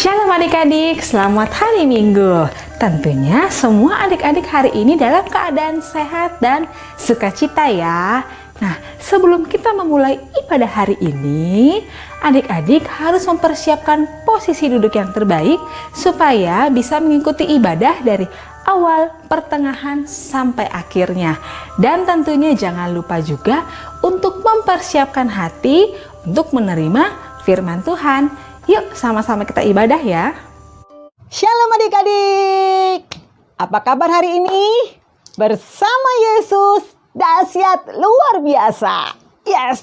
Shalom adik-adik, selamat hari Minggu. Tentunya semua adik-adik hari ini dalam keadaan sehat dan sukacita ya. Nah, sebelum kita memulai ibadah hari ini, adik-adik harus mempersiapkan posisi duduk yang terbaik supaya bisa mengikuti ibadah dari awal, pertengahan, sampai akhirnya. Dan tentunya jangan lupa juga untuk mempersiapkan hati untuk menerima firman Tuhan. Yuk sama-sama kita ibadah ya. Shalom adik-adik. Apa kabar hari ini? Bersama Yesus, dahsyat luar biasa. Yes.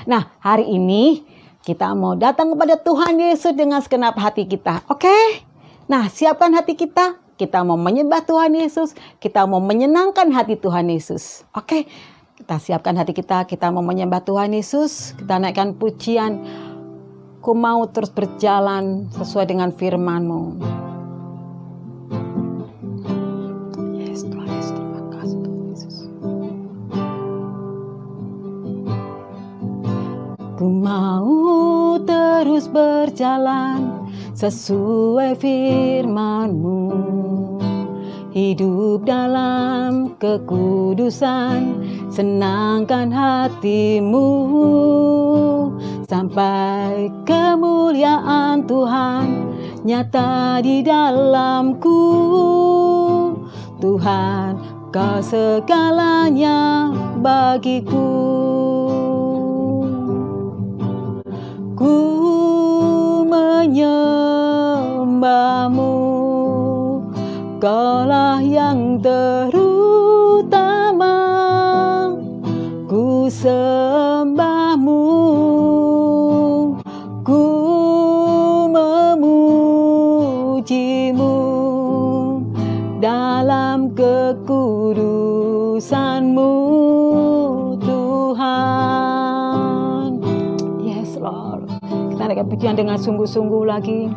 Nah, hari ini kita mau datang kepada Tuhan Yesus dengan segenap hati kita. Oke? Nah, siapkan hati kita. Kita mau menyembah Tuhan Yesus. Kita mau menyenangkan hati Tuhan Yesus. Oke? Kita siapkan hati kita. Kita mau menyembah Tuhan Yesus. Kita naikkan pujian. Ku mau terus berjalan sesuai dengan firman-Mu. Yes, Tuhan Yesus, terima kasih Tuhan Yesus. Ku mau terus berjalan sesuai firman-Mu, hidup dalam kekudusan, senangkan hati-Mu, sampai kemuliaan Tuhan nyata di dalamku. Tuhan, Kau segalanya bagiku. Ku menyembah-Mu, Kaulah yang terutama. Ku sembah-Mu, ku memuji-Mu dalam kekudusan-Mu, Tuhan. Yes, Lord. Kita naikkan pujian dengan sungguh-sungguh lagi.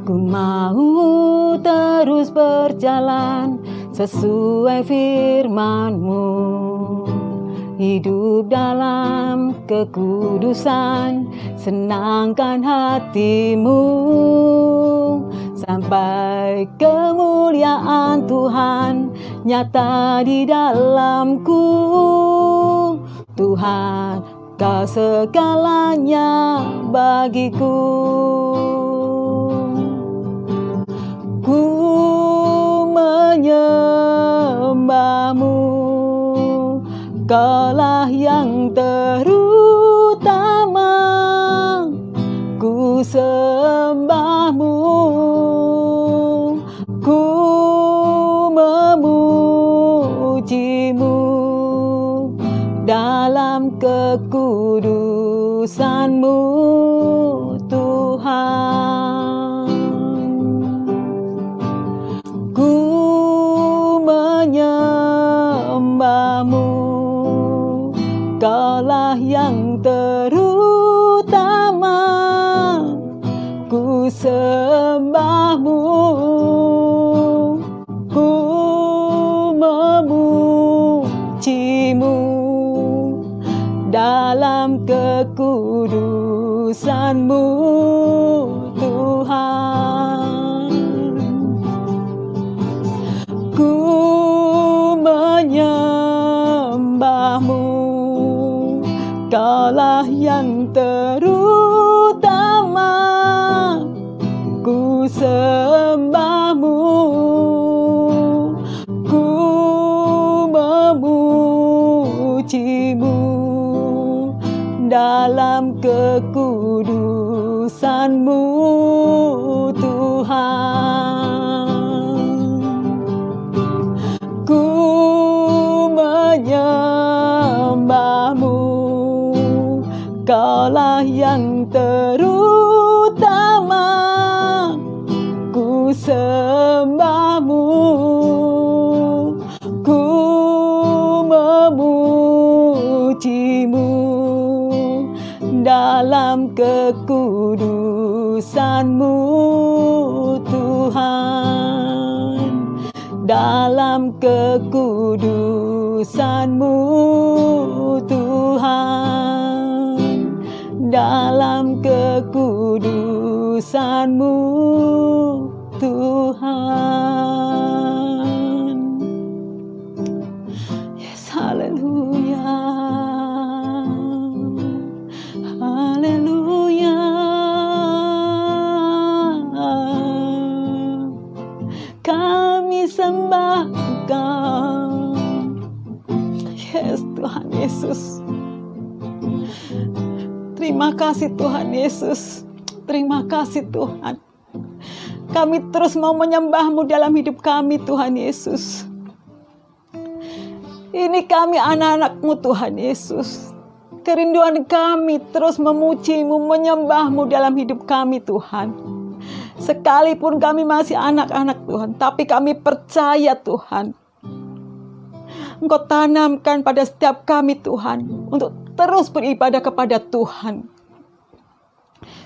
Ku mau terus berjalan sesuai firman-Mu, hidup dalam kekudusan, senangkan hati-Mu, sampai kemuliaan Tuhan nyata di dalamku. Tuhan, Kau segalanya bagiku. Ku menyembah-Mu, Kaulah yang terutama. Ku sembah-Mu, ku memuji-Mu dalam kekudusan-Mu, Tuhan. Ku menyembah-Mu, Kaulah yang terutama. Ku sembah-Mu, ku memuji-Mu dalam kekudusan-Mu, Tuhan. Ku menyembah-Mu, Kaulah yang terutama. Ku sembah-Mu, ku memuji-Mu dalam kekudusan-Mu, Tuhan. Ku menyembah-Mu, Kaulah yang terutama. Ku sembah-Mu, ku memuji-Mu dalam kekudusan-Mu, Tuhan. Dalam kekudusan-Mu, Tuhan. Dalam kekudusan Terima kasih Tuhan Yesus. Terima kasih Tuhan. Kami terus mau menyembah-Mu dalam hidup kami Tuhan Yesus. Ini kami anak-anak-Mu Tuhan Yesus. Kerinduan kami terus memuji-Mu, menyembah-Mu dalam hidup kami Tuhan. Sekalipun kami masih anak-anak Tuhan, tapi kami percaya Tuhan, Engkau tanamkan pada setiap kami Tuhan untuk terus beribadah kepada Tuhan.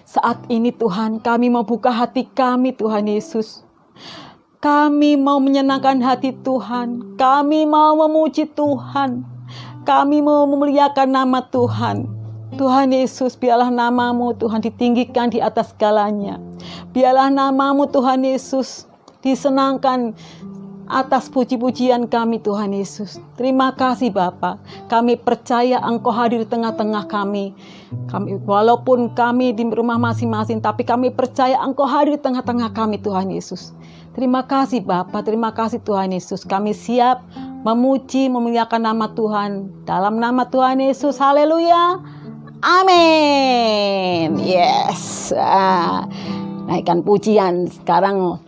Saat ini Tuhan, kami mau buka hati kami Tuhan Yesus. Kami mau menyenangkan hati Tuhan. Kami mau memuji Tuhan. Kami mau memuliakan nama Tuhan. Tuhan Yesus, biarlah nama-Mu Tuhan ditinggikan di atas segalanya. Biarlah nama-Mu Tuhan Yesus disenangkan atas puji-pujian kami Tuhan Yesus. Terima kasih Bapa. Kami percaya Engkau hadir di tengah-tengah kami. Walaupun kami di rumah masing-masing, tapi kami percaya Engkau hadir di tengah-tengah kami Tuhan Yesus. Terima kasih Bapa, terima kasih Tuhan Yesus. Kami siap memuji, memuliakan nama Tuhan. Dalam nama Tuhan Yesus, haleluya. Amin. Yes. Naikkan pujian sekarang.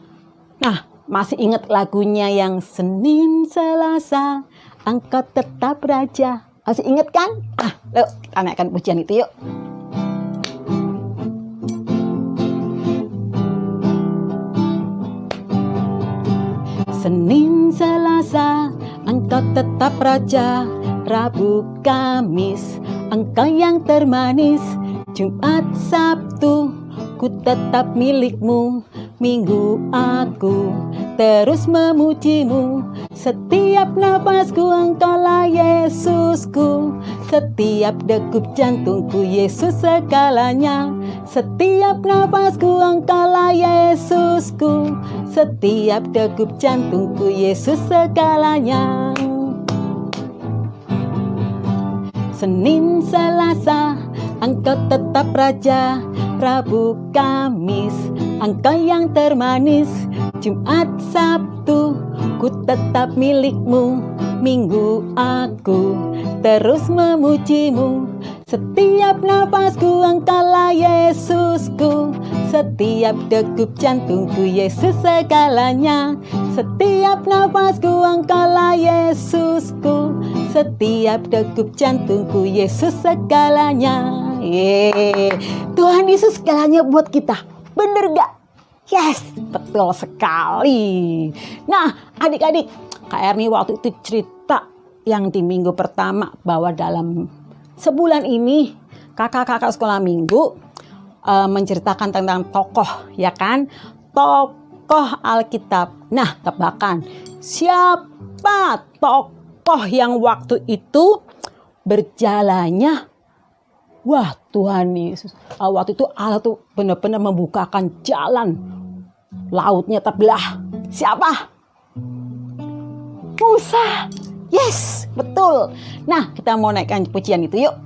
Nah, masih ingat lagunya yang Senin Selasa Engkau tetap Raja? Masih ingat kan? Yuk kita naikkan pujian itu yuk. Senin Selasa Engkau tetap Raja, Rabu Kamis Engkau yang termanis, Jumat Sabtu ku tetap milik-Mu, Minggu aku terus memuji-Mu. Setiap nafasku Engkaulah Yesusku, setiap degup jantungku Yesus segalanya. Setiap nafasku Engkaulah Yesusku, setiap degup jantungku Yesus segalanya. Senin Selasa Engkau tetap Raja, Rabu Kamis Engkau yang termanis, Jumat Sabtu ku tetap milik-Mu, Minggu aku terus memuji-Mu. Setiap nafasku Engkaulah Yesusku, setiap degup jantungku Yesus segalanya. Setiap nafasku Engkaulah Yesusku, setiap degup jantungku Yesus segalanya. Tuhan Yesus segalanya buat kita. Bener gak? Yes, betul sekali. Nah, adik-adik, Kak Erni waktu itu cerita yang di minggu pertama bahwa dalam sebulan ini kakak-kakak sekolah minggu menceritakan tentang tokoh, ya kan? Tokoh Alkitab. Nah, tebakan siapa tokoh yang waktu itu berjalannya? Wah, Tuhan Yesus. Waktu itu Allah tuh benar-benar membukakan jalan. Lautnya terbelah. Siapa? Musa. Yes, betul. Nah, kita mau naikkan pujian itu yuk.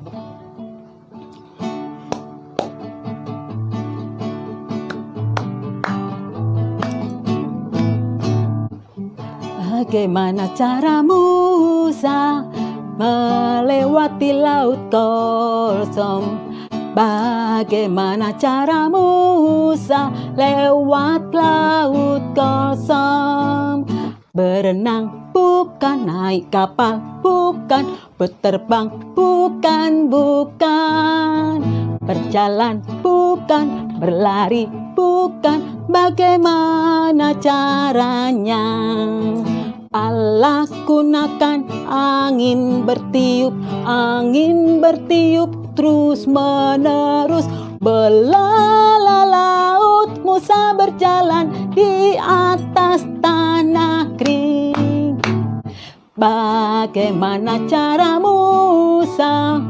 Bagaimana cara Musa melewati laut kosong? Bagaimana cara Musa lewat laut kosong? Berenang bukan, naik kapal bukan, berterbang bukan, berjalan bukan, berlari bukan. Bagaimana caranya? Allah gunakan angin bertiup terus menerus. Belah laut, Musa berjalan di atas tanah kering. Bagaimana cara Musa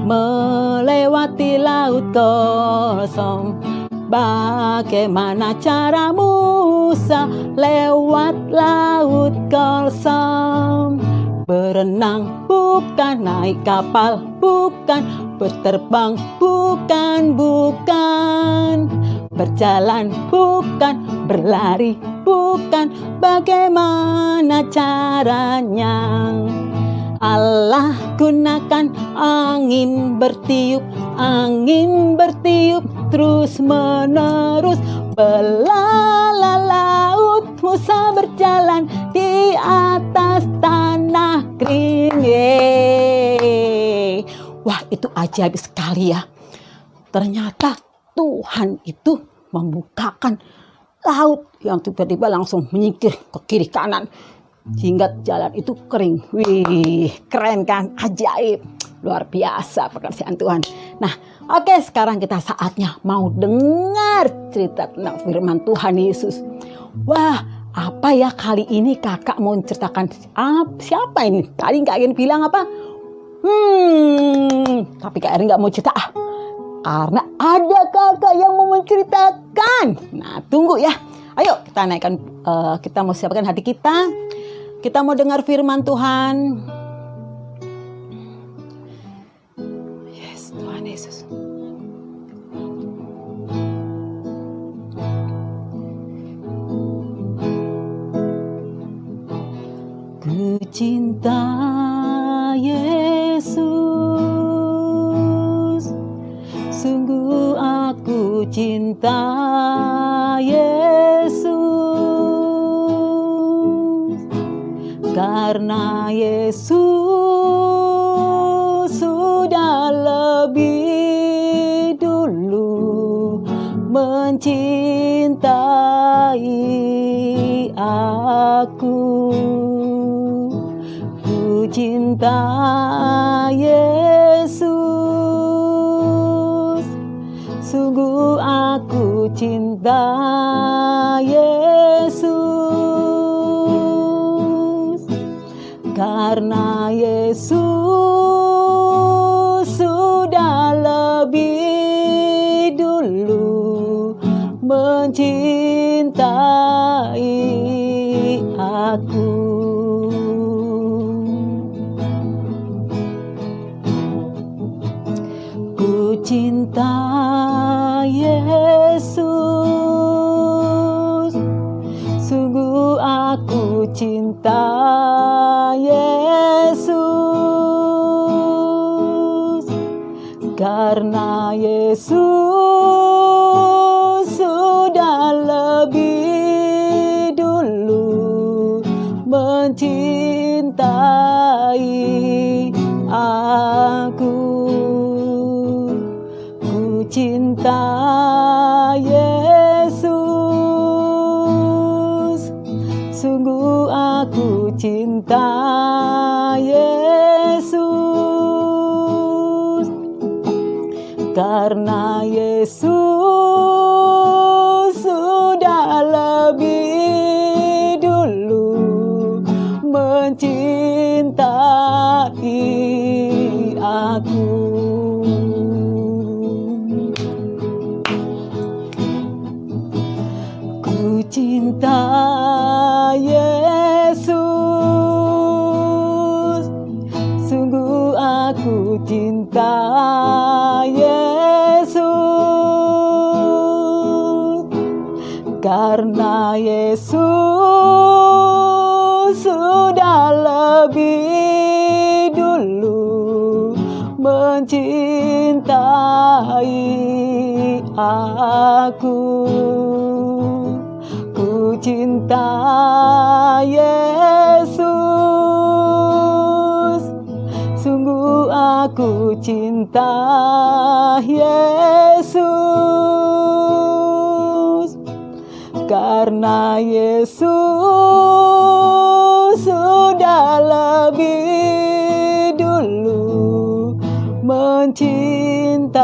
melewati laut kosong? Bagaimana cara Musa lewat laut kosong? Berenang bukan, naik kapal bukan, berterbang bukan, berjalan bukan, berlari bukan. Bagaimana caranya? Allah gunakan angin bertiup terus menerus. Belah laut, Musa berjalan di atas tanah kering. Wah, itu ajaib sekali ya. Ternyata Tuhan itu membukakan laut yang tiba-tiba langsung menyingkir ke kiri kanan sehingga jalan itu kering. Wih, keren kan? Ajaib. Luar biasa pekerjaan Tuhan. Nah, oke, sekarang kita saatnya mau dengar cerita tentang firman Tuhan Yesus. Wah, apa ya kali ini kakak mau ceritakan siapa ini? Tadi Kak Erin bilang apa? Tapi Kak Erin gak mau cerita karena ada kakak yang mau menceritakan. Nah, tunggu ya. Ayo kita naikkan, kita mau siapkan hati kita. Kita mau dengar firman Tuhan. Yes, Tuhan Yesus. Ku cinta Yesus, sungguh aku cinta Yesus, karena Yesus sudah lebih dulu mencintai aku. Ku cinta Yesus, sungguh aku cinta Yesus, karena Yesus sudah lebih dulu mencintai aku. Ku cinta Yesus, sungguh aku cinta Yesus, karena Yesus sudah lebih dulu mencintai aku. Ku cinta Yesus, sungguh aku cinta Yesus, karena Yesus sudah lebih dulu mencintai aku. Ku cinta Yesus, sungguh aku cinta Yesus, karena Yesus sudah lebih dulu mencintai aku. Ku cinta Yesus, sungguh aku cinta Yesus, karena Yesus sudah lebih dulu mencintai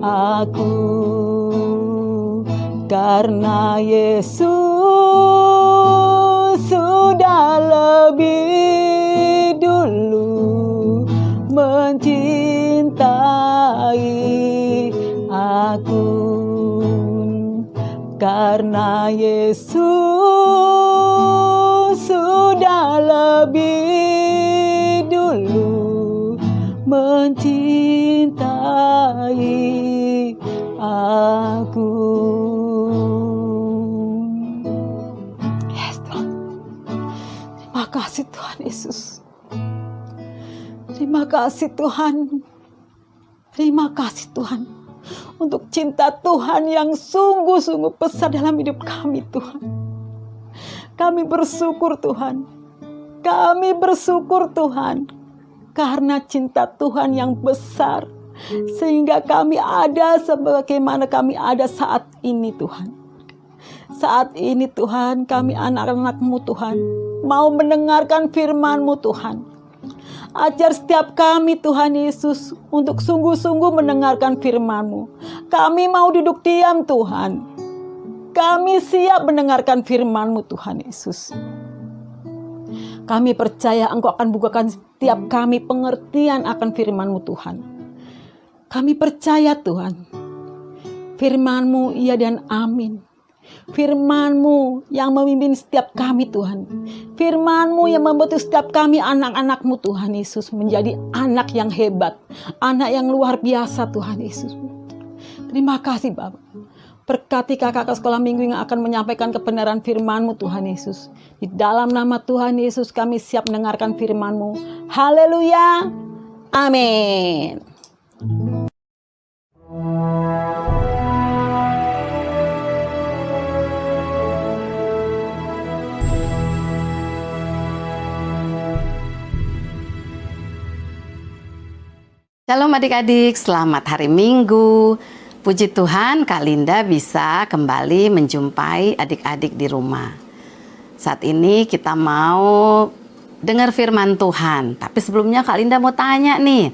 aku. Karena Yesus sudah lebih dulu mencintai aku. Karena Yesus sudah lebih dulu mencintai aku. Yes, Tuhan. Terima kasih Tuhan Yesus. Terima kasih Tuhan. Terima kasih Tuhan untuk cinta Tuhan yang sungguh-sungguh besar dalam hidup kami Tuhan. Kami bersyukur Tuhan. Kami bersyukur Tuhan karena cinta Tuhan yang besar sehingga kami ada sebagaimana kami ada saat ini Tuhan. Saat ini Tuhan, kami anak-anak-Mu Tuhan mau mendengarkan firman-Mu Tuhan. Ajar setiap kami Tuhan Yesus untuk sungguh-sungguh mendengarkan firman-Mu. Kami mau duduk diam Tuhan. Kami siap mendengarkan firman-Mu Tuhan Yesus. Kami percaya Engkau akan bukakan setiap kami pengertian akan firman-Mu Tuhan. Kami percaya Tuhan. Firman-Mu iya dan amin. Firman-Mu yang memimpin setiap kami Tuhan. Firman-Mu yang membentuk setiap kami anak-anak-Mu Tuhan Yesus menjadi anak yang hebat. Anak yang luar biasa Tuhan Yesus. Terima kasih Bapak. Berkati kakak sekolah minggu yang akan menyampaikan kebenaran firman-Mu Tuhan Yesus. Di dalam nama Tuhan Yesus kami siap mendengarkan firman-Mu. Haleluya. Amin. Shalom adik-adik, selamat hari Minggu. Puji Tuhan, Kak Linda bisa kembali menjumpai adik-adik di rumah. Saat ini kita mau dengar firman Tuhan. Tapi sebelumnya Kak Linda mau tanya nih.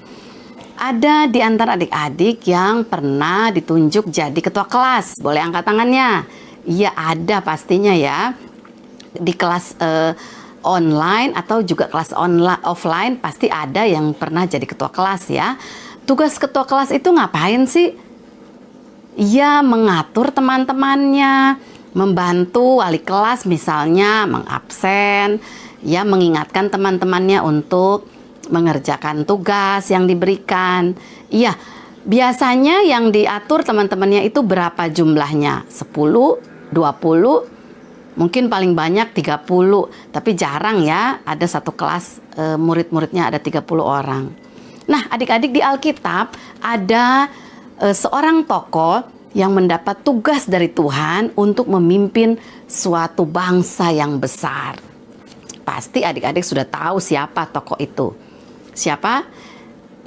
Ada di antara adik-adik yang pernah ditunjuk jadi ketua kelas? Boleh angkat tangannya? Iya ada pastinya ya. Di kelas online atau juga kelas offline pasti ada yang pernah jadi ketua kelas ya. Tugas ketua kelas itu ngapain sih? Ia mengatur teman-temannya, membantu wali kelas misalnya mengabsen, ia mengingatkan teman-temannya untuk mengerjakan tugas yang diberikan. Iya, biasanya yang diatur teman-temannya itu berapa jumlahnya? 10, 20, mungkin paling banyak 30, tapi jarang ya ada satu kelas murid-muridnya ada 30 orang. Nah, adik-adik di Alkitab ada seorang tokoh yang mendapat tugas dari Tuhan untuk memimpin suatu bangsa yang besar. Pasti adik-adik sudah tahu siapa tokoh itu. Siapa?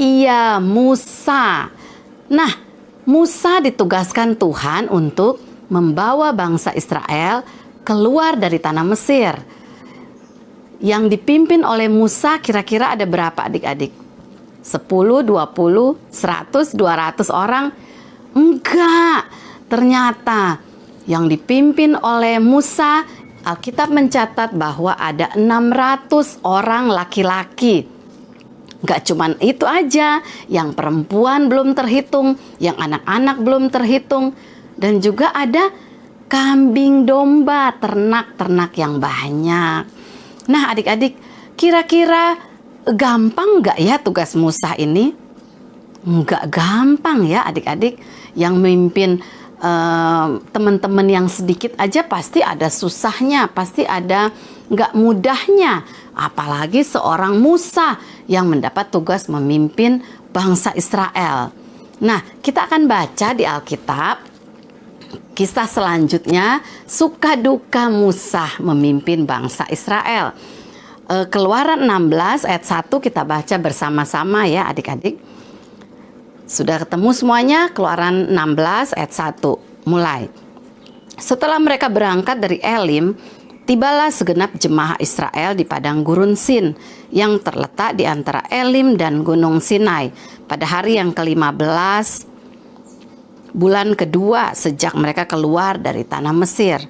Iya, Musa. Nah, Musa ditugaskan Tuhan untuk membawa bangsa Israel keluar dari tanah Mesir. Yang dipimpin oleh Musa kira-kira ada berapa adik-adik? 10, 20, 100, 200 orang? Enggak. Ternyata yang dipimpin oleh Musa, Alkitab mencatat bahwa ada 600 orang laki-laki. Enggak cuman itu aja, yang perempuan belum terhitung, yang anak-anak belum terhitung, dan juga ada kambing domba, ternak-ternak yang banyak. Nah adik-adik, kira-kira gampang nggak ya tugas Musa ini? Nggak gampang ya adik-adik. Yang memimpin teman-teman yang sedikit aja pasti ada susahnya, pasti ada nggak mudahnya. Apalagi seorang Musa yang mendapat tugas memimpin bangsa Israel. Nah, kita akan baca di Alkitab kisah selanjutnya, suka duka Musa memimpin bangsa Israel. Keluaran 16 ayat 1 kita baca bersama-sama ya adik-adik. Sudah ketemu semuanya? Keluaran 16 ayat 1 mulai. Setelah mereka berangkat dari Elim, tibalah segenap jemaah Israel di padang gurun Sin yang terletak di antara Elim dan Gunung Sinai pada hari yang ke-15 bulan kedua sejak mereka keluar dari tanah Mesir.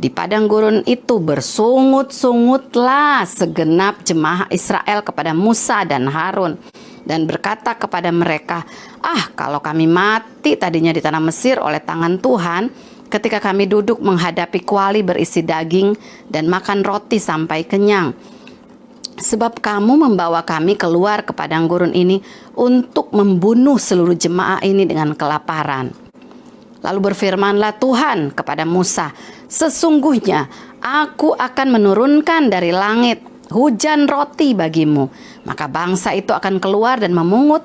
Di padang gurun itu bersungut-sungutlah segenap jemaah Israel kepada Musa dan Harun dan berkata kepada mereka, kalau kami mati tadinya di tanah Mesir oleh tangan Tuhan, ketika kami duduk menghadapi kuali berisi daging dan makan roti sampai kenyang. Sebab kamu membawa kami keluar ke padang gurun ini untuk membunuh seluruh jemaah ini dengan kelaparan. Lalu berfirmanlah Tuhan kepada Musa, sesungguhnya aku akan menurunkan dari langit hujan roti bagimu. Maka bangsa itu akan keluar dan memungut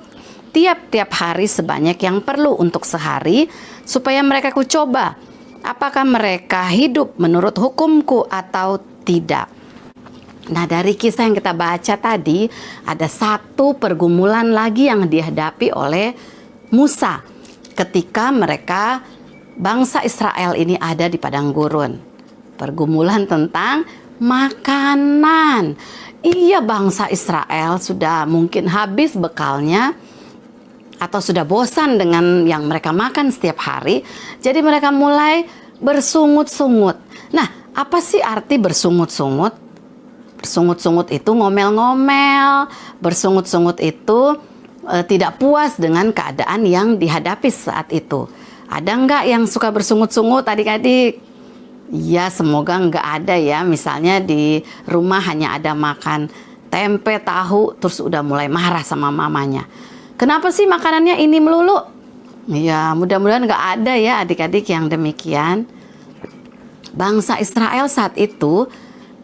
tiap-tiap hari sebanyak yang perlu untuk sehari, supaya mereka kucoba apakah mereka hidup menurut hukumku atau tidak. Nah, dari kisah yang kita baca tadi, ada satu pergumulan lagi yang dihadapi oleh Musa ketika mereka, bangsa Israel ini ada di padang gurun. Pergumulan tentang makanan. Iya, bangsa Israel sudah mungkin habis bekalnya atau sudah bosan dengan yang mereka makan setiap hari. Jadi mereka mulai bersungut-sungut. Nah, apa sih arti bersungut-sungut? Bersungut-sungut itu ngomel-ngomel, bersungut-sungut itu tidak puas dengan keadaan yang dihadapi saat itu. Ada nggak yang suka bersungut-sungut adik-adik? Ya, semoga nggak ada ya. Misalnya di rumah hanya ada makan tempe, tahu, terus udah mulai marah sama mamanya. Kenapa sih makanannya ini melulu? Ya, mudah-mudahan nggak ada ya adik-adik yang demikian. Bangsa Israel saat itu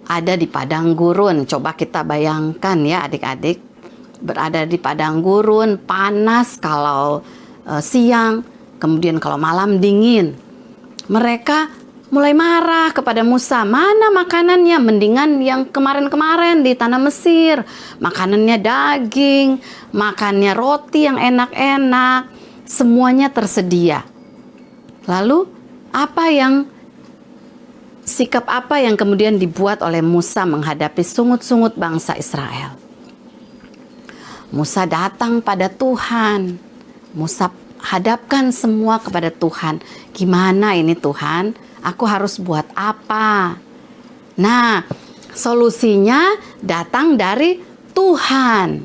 ada di padang gurun. Coba kita bayangkan ya adik-adik, berada di padang gurun, panas kalau siang, kemudian kalau malam dingin. Mereka mulai marah kepada Musa, mana makanannya? Mendingan yang kemarin-kemarin di tanah Mesir, makanannya daging, makannya roti yang enak-enak, semuanya tersedia. Lalu sikap apa yang kemudian dibuat oleh Musa menghadapi sungut-sungut bangsa Israel? Musa datang pada Tuhan. Musa hadapkan semua kepada Tuhan. Gimana ini Tuhan? Aku harus buat apa? Nah, solusinya datang dari Tuhan.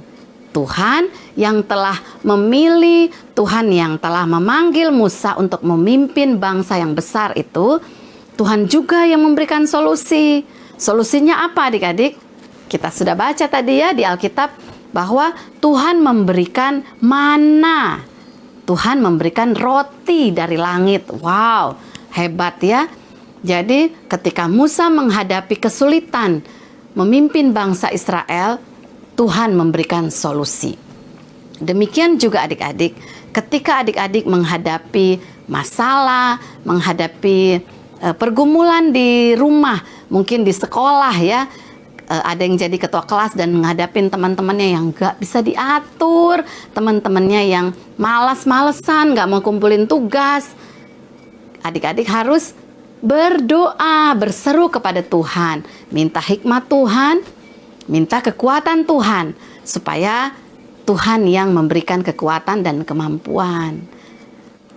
Tuhan yang telah memilih, Tuhan yang telah memanggil Musa untuk memimpin bangsa yang besar itu. Tuhan juga yang memberikan solusi. Solusinya apa adik-adik? Kita sudah baca tadi ya di Alkitab bahwa Tuhan memberikan mana. Tuhan memberikan roti dari langit. Wow, hebat ya. Jadi ketika Musa menghadapi kesulitan memimpin bangsa Israel, Tuhan memberikan solusi. Demikian juga adik-adik, ketika adik-adik menghadapi masalah, menghadapi pergumulan di rumah, mungkin di sekolah ya, ada yang jadi ketua kelas dan menghadapin teman-temannya yang gak bisa diatur, teman-temannya yang malas-malesan, gak mau kumpulin tugas. Adik-adik harus berdoa, berseru kepada Tuhan, minta hikmat Tuhan, minta kekuatan Tuhan, supaya Tuhan yang memberikan kekuatan dan kemampuan.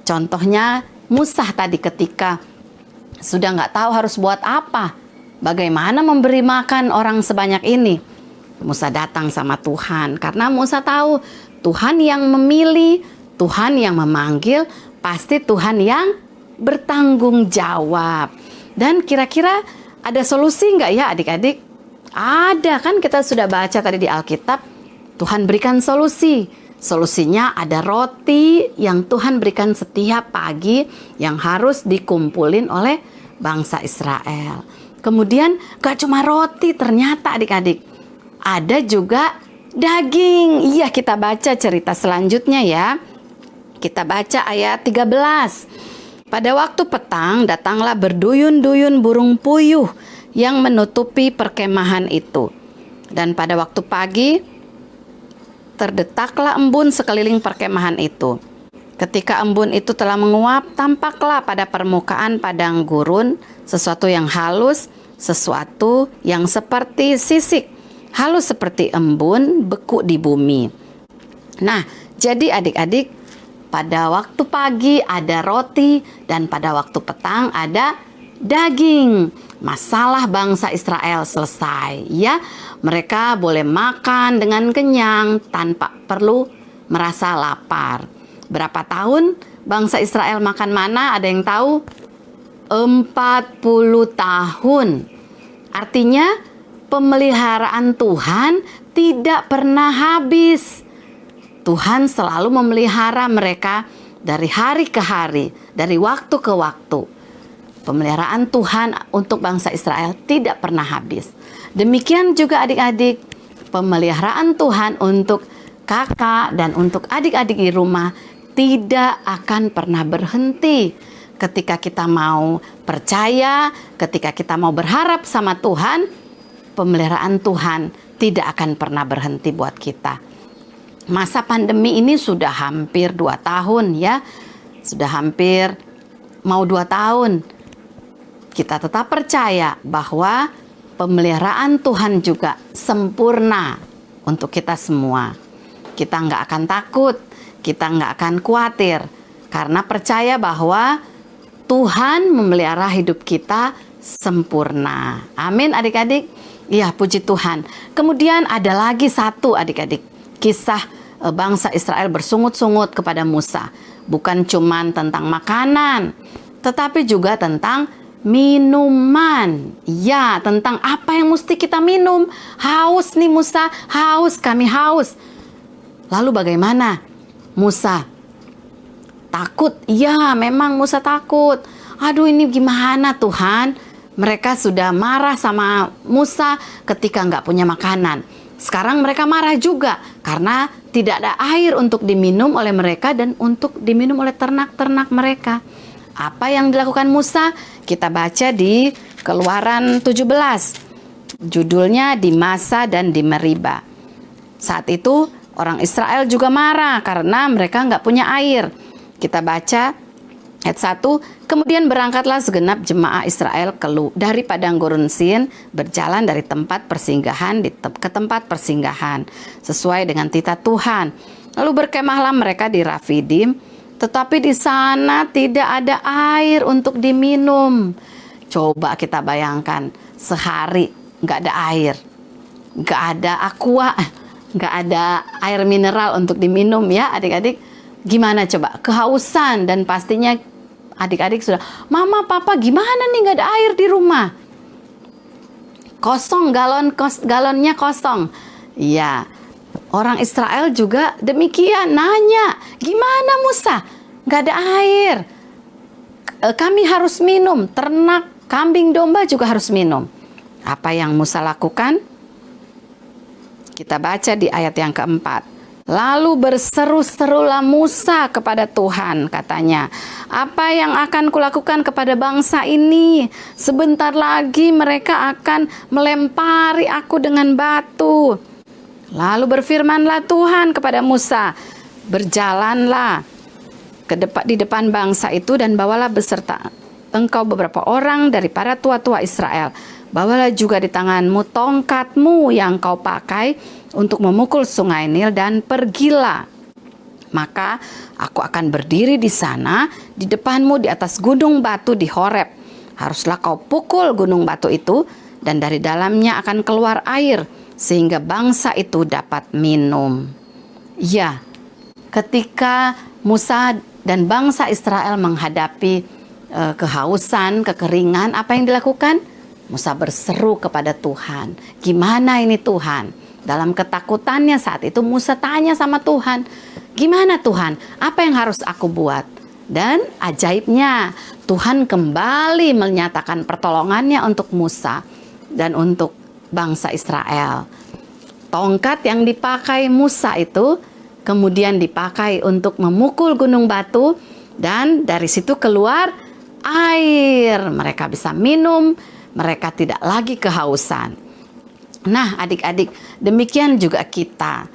Contohnya Musa tadi ketika sudah nggak tahu harus buat apa, bagaimana memberi makan orang sebanyak ini, Musa datang sama Tuhan, karena Musa tahu Tuhan yang memilih, Tuhan yang memanggil, pasti Tuhan yang bertanggung jawab. Dan kira-kira ada solusi nggak ya adik-adik? Ada kan, kita sudah baca tadi di Alkitab, Tuhan berikan solusi. Solusinya ada roti yang Tuhan berikan setiap pagi yang harus dikumpulin oleh bangsa Israel. Kemudian gak cuma roti, ternyata adik-adik ada juga daging. Iya, kita baca cerita selanjutnya ya. Kita baca ayat 13. Pada waktu petang datanglah berduyun-duyun burung puyuh yang menutupi perkemahan itu. Dan pada waktu pagi terdetaklah embun sekeliling perkemahan itu. Ketika embun itu telah menguap, tampaklah pada permukaan padang gurun sesuatu yang halus, sesuatu yang seperti sisik, halus seperti embun, beku di bumi. Nah, jadi adik-adik, pada waktu pagi ada roti dan pada waktu petang ada daging. Masalah bangsa Israel selesai ya. Mereka boleh makan dengan kenyang tanpa perlu merasa lapar. Berapa tahun bangsa Israel makan mana? Ada yang tahu? 40 tahun. Artinya pemeliharaan Tuhan tidak pernah habis. Tuhan selalu memelihara mereka dari hari ke hari, dari waktu ke waktu. Pemeliharaan Tuhan untuk bangsa Israel tidak pernah habis. Demikian juga adik-adik, pemeliharaan Tuhan untuk kakak dan untuk adik-adik di rumah tidak akan pernah berhenti. Ketika kita mau percaya, ketika kita mau berharap sama Tuhan, pemeliharaan Tuhan tidak akan pernah berhenti buat kita. Masa pandemi ini sudah hampir 2 tahun ya. Sudah hampir mau 2 tahun. Kita tetap percaya bahwa pemeliharaan Tuhan juga sempurna untuk kita semua. Kita nggak akan takut, kita nggak akan khawatir, karena percaya bahwa Tuhan memelihara hidup kita sempurna. Amin adik-adik. Iya, puji Tuhan. Kemudian ada lagi satu adik-adik, kisah bangsa Israel bersungut-sungut kepada Musa. Bukan cuman tentang makanan, tetapi juga tentang minuman. Ya, tentang apa yang mesti kita minum. Haus nih Musa, haus, kami haus. Lalu bagaimana? Musa takut. Ya, memang Musa takut. Aduh, ini gimana Tuhan? Mereka sudah marah sama Musa ketika nggak punya makanan. Sekarang mereka marah juga karena tidak ada air untuk diminum oleh mereka dan untuk diminum oleh ternak-ternak mereka. Apa yang dilakukan Musa? Kita baca di Keluaran 17. Judulnya di Masa dan di Meriba. Saat itu orang Israel juga marah karena mereka nggak punya air. Kita baca ayat 1. Kemudian berangkatlah segenap jemaah Israel dari padang gurun Sin, berjalan dari tempat persinggahan ke tempat persinggahan sesuai dengan titah Tuhan. Lalu berkemahlah mereka di Rafidim, tetapi di sana tidak ada air untuk diminum. Coba kita bayangkan, sehari nggak ada air, nggak ada aqua, nggak ada air mineral untuk diminum ya adik-adik. Gimana coba? Kehausan, dan pastinya adik-adik sudah, Mama, Papa, gimana nih nggak ada air di rumah? Kosong, galonnya kosong. Iya. Orang Israel juga demikian, nanya, gimana Musa? Gak ada air. Kami harus minum, ternak, kambing, domba juga harus minum. Apa yang Musa lakukan? Kita baca di ayat yang keempat. Lalu berseru-serulah Musa kepada Tuhan, katanya, apa yang akan kulakukan kepada bangsa ini? Sebentar lagi mereka akan melempari aku dengan batu. Lalu berfirmanlah Tuhan kepada Musa, berjalanlah di depan bangsa itu dan bawalah beserta engkau beberapa orang daripada tua-tua Israel. Bawalah juga di tanganmu tongkatmu yang kau pakai untuk memukul sungai Nil dan pergilah. Maka aku akan berdiri di sana di depanmu di atas gunung batu di Horeb. Haruslah kau pukul gunung batu itu dan dari dalamnya akan keluar air, sehingga bangsa itu dapat minum. Ya, ketika Musa dan bangsa Israel menghadapi kehausan, kekeringan, apa yang dilakukan? Musa berseru kepada Tuhan. Gimana ini Tuhan? Dalam ketakutannya saat itu Musa tanya sama Tuhan, gimana Tuhan? Apa yang harus aku buat? Dan ajaibnya Tuhan kembali menyatakan pertolongannya untuk Musa dan untuk bangsa Israel. Tongkat yang dipakai Musa itu kemudian dipakai untuk memukul gunung batu dan dari situ keluar air. Mereka bisa minum, mereka tidak lagi kehausan. Nah adik-adik, demikian juga kita.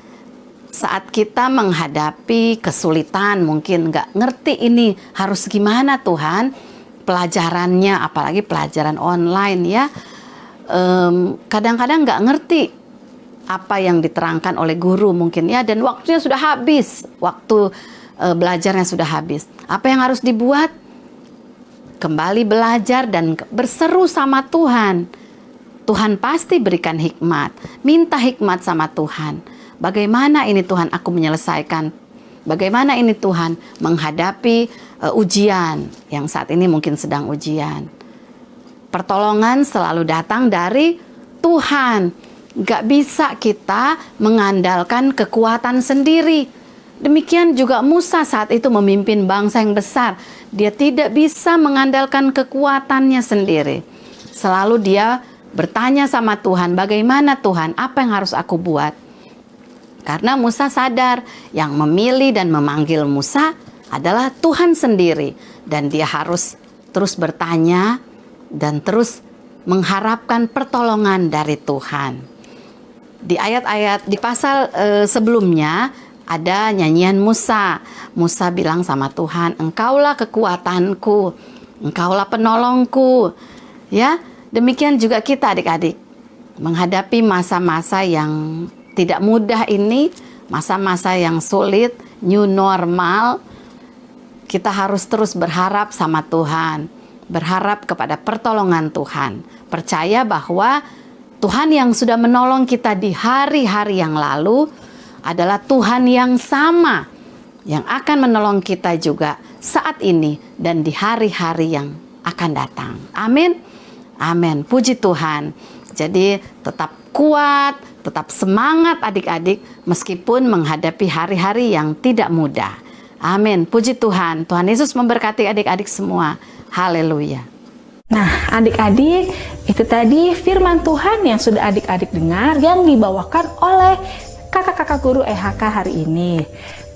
Saat kita menghadapi kesulitan, mungkin nggak ngerti ini harus gimana Tuhan, pelajarannya, apalagi pelajaran online ya, kadang-kadang nggak ngerti apa yang diterangkan oleh guru mungkin ya, dan waktunya sudah habis, waktu belajarnya sudah habis. Apa yang harus dibuat? Kembali belajar dan berseru sama Tuhan. Tuhan pasti berikan hikmat. Minta hikmat sama Tuhan. Bagaimana ini Tuhan aku menyelesaikan? Bagaimana ini Tuhan menghadapi ujian yang saat ini mungkin sedang ujian? Pertolongan selalu datang dari Tuhan. Gak bisa kita mengandalkan kekuatan sendiri. Demikian juga Musa saat itu memimpin bangsa yang besar. Dia tidak bisa mengandalkan kekuatannya sendiri. Selalu dia bertanya sama Tuhan, bagaimana Tuhan, apa yang harus aku buat? Karena Musa sadar yang memilih dan memanggil Musa adalah Tuhan sendiri. Dan dia harus terus bertanya dan terus mengharapkan pertolongan dari Tuhan. Di ayat-ayat di pasal sebelumnya ada nyanyian Musa. Musa bilang sama Tuhan, Engkaulah kekuatanku, Engkaulah penolongku. Ya, demikian juga kita adik-adik menghadapi masa-masa yang tidak mudah ini, masa-masa yang sulit, new normal. Kita harus terus berharap sama Tuhan, berharap kepada pertolongan Tuhan. Percaya bahwa Tuhan yang sudah menolong kita di hari-hari yang lalu adalah Tuhan yang sama yang akan menolong kita juga saat ini dan di hari-hari yang akan datang. Amin. Amin. Puji Tuhan. Jadi tetap kuat, tetap semangat adik-adik meskipun menghadapi hari-hari yang tidak mudah. Amin. Puji Tuhan. Tuhan Yesus memberkati adik-adik semua. Haleluya. Nah, adik-adik, itu tadi firman Tuhan yang sudah adik-adik dengar yang dibawakan oleh kakak-kakak guru EHK hari ini.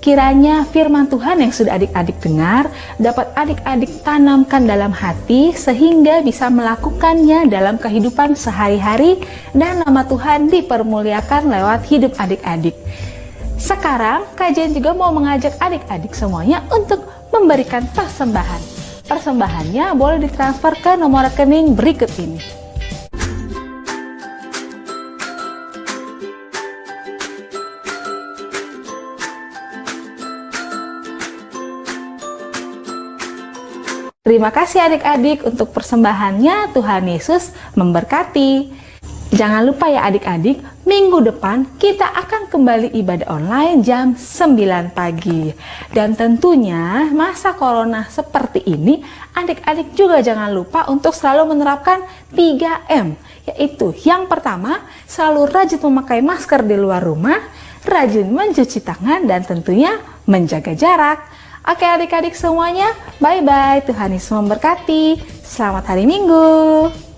Kiranya firman Tuhan yang sudah adik-adik dengar dapat adik-adik tanamkan dalam hati sehingga bisa melakukannya dalam kehidupan sehari-hari dan nama Tuhan dipermuliakan lewat hidup adik-adik. Sekarang kajian juga mau mengajak adik-adik semuanya untuk memberikan persembahan. Persembahannya boleh ditransfer ke nomor rekening berikut ini. Terima kasih adik-adik untuk persembahannya. Tuhan Yesus memberkati. Jangan lupa ya adik-adik, minggu depan kita akan kembali ibadah online jam 9 pagi. Dan tentunya masa corona seperti ini, adik-adik juga jangan lupa untuk selalu menerapkan 3M. Yaitu yang pertama, selalu rajin memakai masker di luar rumah, rajin mencuci tangan, dan tentunya menjaga jarak. Oke adik-adik semuanya, bye-bye. Tuhan Yesus memberkati. Selamat hari Minggu.